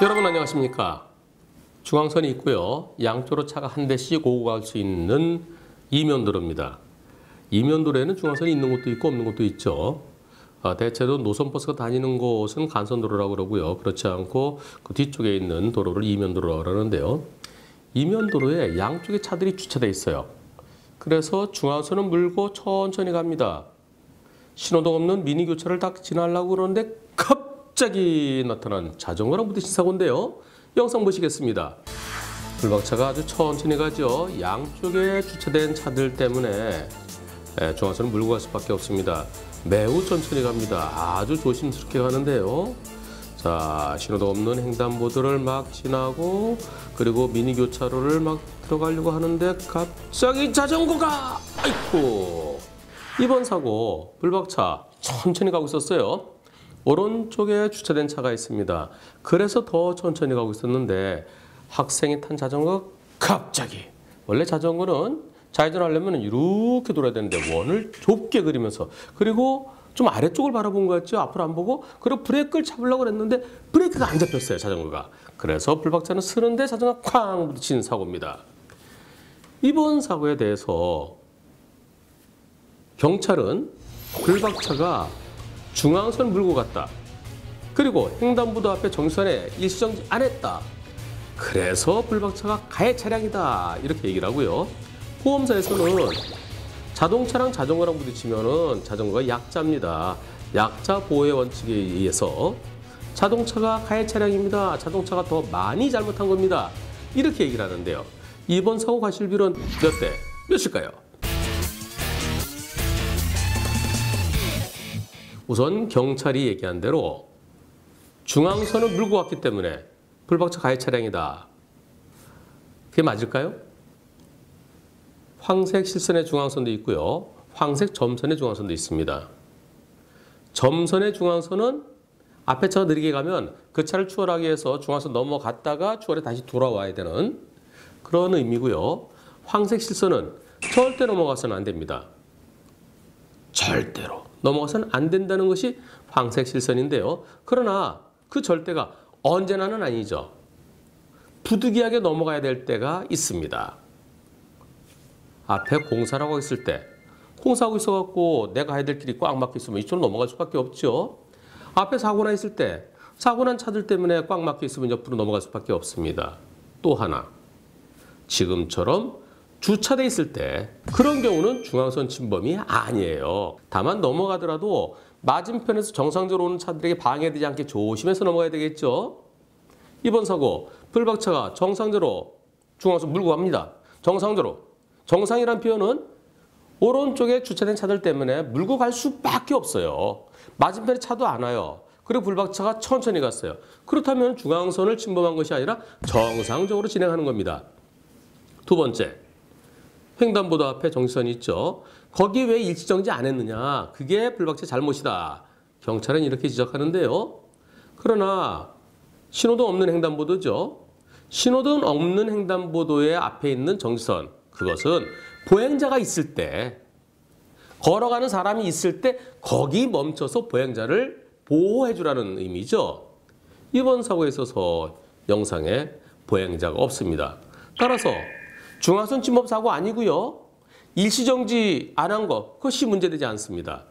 여러분 안녕하십니까? 중앙선이 있고요. 양쪽으로 차가 한 대씩 오고 갈 수 있는 이면도로입니다. 이면도로에는 중앙선이 있는 곳도 있고 없는 곳도 있죠. 대체로 노선버스가 다니는 곳은 간선도로라고 그러고요. 그렇지 않고 그 뒤쪽에 있는 도로를 이면도로라고 하는데요. 이면도로에 양쪽에 차들이 주차되어 있어요. 그래서 중앙선은 물고 천천히 갑니다. 신호등 없는 미니교차를 딱 지나려고 그러는데 갑자기 나타난 자전거랑 부딪힌 사고인데요. 영상 보시겠습니다. 불박차가 아주 천천히 가죠. 양쪽에 주차된 차들 때문에 중앙선을 물고 갈 수밖에 없습니다. 매우 천천히 갑니다. 아주 조심스럽게 가는데요. 자, 신호등 없는 횡단보도를 막 지나고 그리고 미니교차로를 막 들어가려고 하는데 갑자기 자전거가 아이쿠. 이번 사고 불박차 천천히 가고 있었어요. 오른쪽에 주차된 차가 있습니다. 그래서 더 천천히 가고 있었는데 학생이 탄 자전거가 갑자기, 원래 자전거는 좌회전하려면 이렇게 돌아야 되는데 원을 좁게 그리면서, 그리고 좀 아래쪽을 바라본 것 같죠? 앞으로 안 보고. 그리고 브레이크를 잡으려고 했는데 브레이크가 안 잡혔어요, 자전거가. 그래서 불박차는 쓰는데 자전거가 쾅 부딪힌 사고입니다. 이번 사고에 대해서 경찰은 불박차가 중앙선 물고 갔다. 그리고 횡단보도 앞에 정선에 일시정지 안 했다. 그래서 불박차가 가해 차량이다. 이렇게 얘기를 하고요. 보험사에서는 자동차랑 자전거랑 부딪히면은 자전거가 약자입니다. 약자 보호의 원칙에 의해서 자동차가 가해 차량입니다. 자동차가 더 많이 잘못한 겁니다. 이렇게 얘기를 하는데요. 이번 사고 과실비율은 몇 대 몇일까요? 우선 경찰이 얘기한 대로 중앙선을 물고 갔기 때문에 불박차 가해 차량이다. 그게 맞을까요? 황색 실선의 중앙선도 있고요. 황색 점선의 중앙선도 있습니다. 점선의 중앙선은 앞에 차가 느리게 가면 그 차를 추월하기 위해서 중앙선 넘어갔다가 추월해 다시 돌아와야 되는 그런 의미고요. 황색 실선은 절대 넘어가서는 안 됩니다. 절대로 넘어가서는 안 된다는 것이 황색 실선인데요. 그러나 그 절대가 언제나는 아니죠. 부득이하게 넘어가야 될 때가 있습니다. 앞에 공사를 하고 있을 때, 공사하고 있어갖고 내가 가야 될 길이 꽉 막혀 있으면 이쪽으로 넘어갈 수밖에 없죠. 앞에 사고나 있을 때, 사고 난 차들 때문에 꽉 막혀 있으면 옆으로 넘어갈 수밖에 없습니다. 또 하나, 지금처럼 주차돼 있을 때 그런 경우는 중앙선 침범이 아니에요. 다만 넘어가더라도 맞은편에서 정상적으로 오는 차들에게 방해되지 않게 조심해서 넘어가야 되겠죠. 이번 사고 불박차가 정상적으로 중앙선 물고 갑니다. 정상적으로. 정상이란 표현은 오른쪽에 주차된 차들 때문에 물고 갈 수밖에 없어요. 맞은편에 차도 안 와요. 그리고 불박차가 천천히 갔어요. 그렇다면 중앙선을 침범한 것이 아니라 정상적으로 진행하는 겁니다. 두 번째, 횡단보도 앞에 정지선이 있죠. 거기 왜 일시정지 안 했느냐. 그게 불박차 잘못이다. 경찰은 이렇게 지적하는데요. 그러나 신호등 없는 횡단보도죠. 신호등 없는 횡단보도의 앞에 있는 정지선, 그것은 보행자가 있을 때, 걸어가는 사람이 있을 때 거기 멈춰서 보행자를 보호해 주라는 의미죠. 이번 사고에 있어서 영상에 보행자가 없습니다. 따라서 중앙선 침범 사고 아니고요. 일시정지 안 한 거, 그것이 문제되지 않습니다.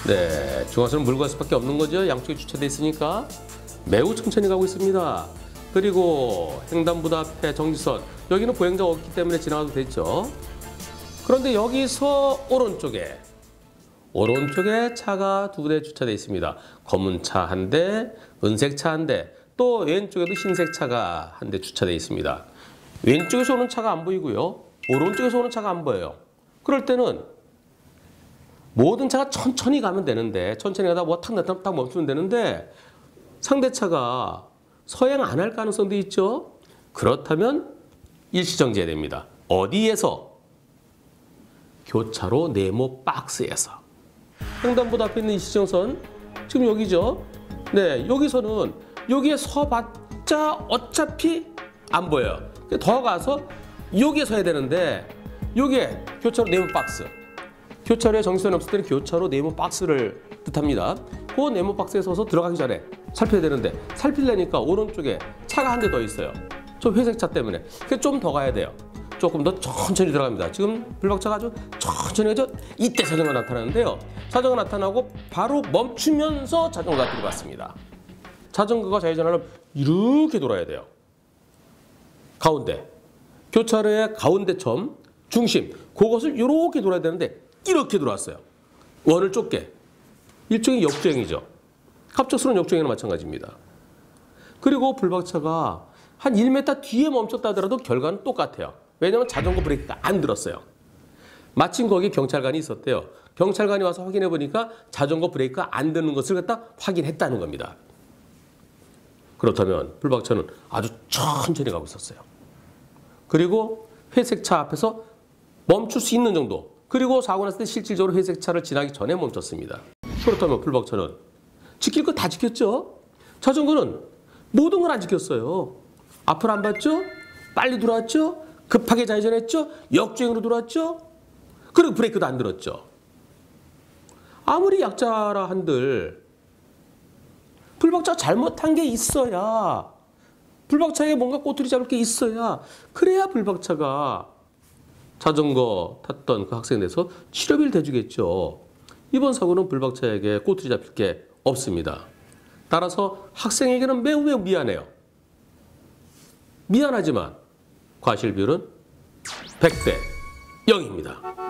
네, 중앙선을 물고 갈 수밖에 없는 거죠. 양쪽에 주차돼 있으니까. 매우 천천히 가고 있습니다. 그리고 횡단보도 앞에 정지선, 여기는 보행자가 없기 때문에 지나가도 되죠. 그런데 여기서 오른쪽에 차가 두 대 주차되어 있습니다. 검은 차 한 대, 은색 차 한 대, 또 왼쪽에도 흰색 차가 한 대 주차되어 있습니다. 왼쪽에서 오는 차가 안 보이고요. 오른쪽에서 오는 차가 안 보여요. 그럴 때는 모든 차가 천천히 가면 되는데, 천천히 가다 뭐 탁 나타나면 딱 멈추면 되는데 상대차가 서행 안 할 가능성도 있죠. 그렇다면 일시정지해야 됩니다. 어디에서? 교차로 네모 박스에서. 횡단보도 앞에 있는 일시정선, 지금 여기죠. 네, 여기서는 여기에 서봤자 어차피 안 보여요. 더 가서 여기에 서야 되는데 여기에 교차로 네모 박스. 교차로에 정지선이 없을 때는 교차로 네모 박스를 뜻합니다. 그 네모 박스에 서서 들어가기 전에 살펴야 되는데 살피려니까 오른쪽에 차가 한 대 더 있어요. 저 회색 차 때문에. 그래서 좀 더 가야 돼요. 조금 더 천천히 들어갑니다. 지금 불박차가 아주 천천히 가죠. 이때 자전거 나타나는데요. 자전거 나타나고 바로 멈추면서 자전거가 들어갔습니다. 자전거가 좌회전하려면 이렇게 돌아야 돼요. 가운데. 교차로의 가운데 점, 중심. 그것을 이렇게 돌아야 되는데 이렇게 들어왔어요. 원을 좁게. 일종의 역주행이죠. 갑작스러운 역주행이나 마찬가지입니다. 그리고 불박차가 한 1m 뒤에 멈췄다 하더라도 결과는 똑같아요. 왜냐하면 자전거 브레이크가 안 들었어요. 마침 거기 경찰관이 있었대요. 경찰관이 와서 확인해 보니까 자전거 브레이크가 안 드는 것을 갖다 확인했다는 겁니다. 그렇다면 불박차는 아주 천천히 가고 있었어요. 그리고 회색 차 앞에서 멈출 수 있는 정도. 그리고 사고 났을 때 실질적으로 회색 차를 지나기 전에 멈췄습니다. 그렇다면 불박차는 지킬 거 다 지켰죠? 자전거는 모든 걸 안 지켰어요. 앞을 안 봤죠? 빨리 들어왔죠? 급하게 좌회전했죠? 역주행으로 들어왔죠? 그리고 브레이크도 안 들었죠. 아무리 약자라 한들 불박차가 잘못한 게 있어야, 불박차에 뭔가 꼬투리 잡을 게 있어야, 그래야 불박차가 자전거 탔던 그 학생에 대해서 치료비를 대주겠죠. 이번 사고는 불박차에게 꼬투리 잡힐 게 없습니다. 따라서 학생에게는 매우 미안해요. 미안하지만 과실 비율은 100대 0입니다.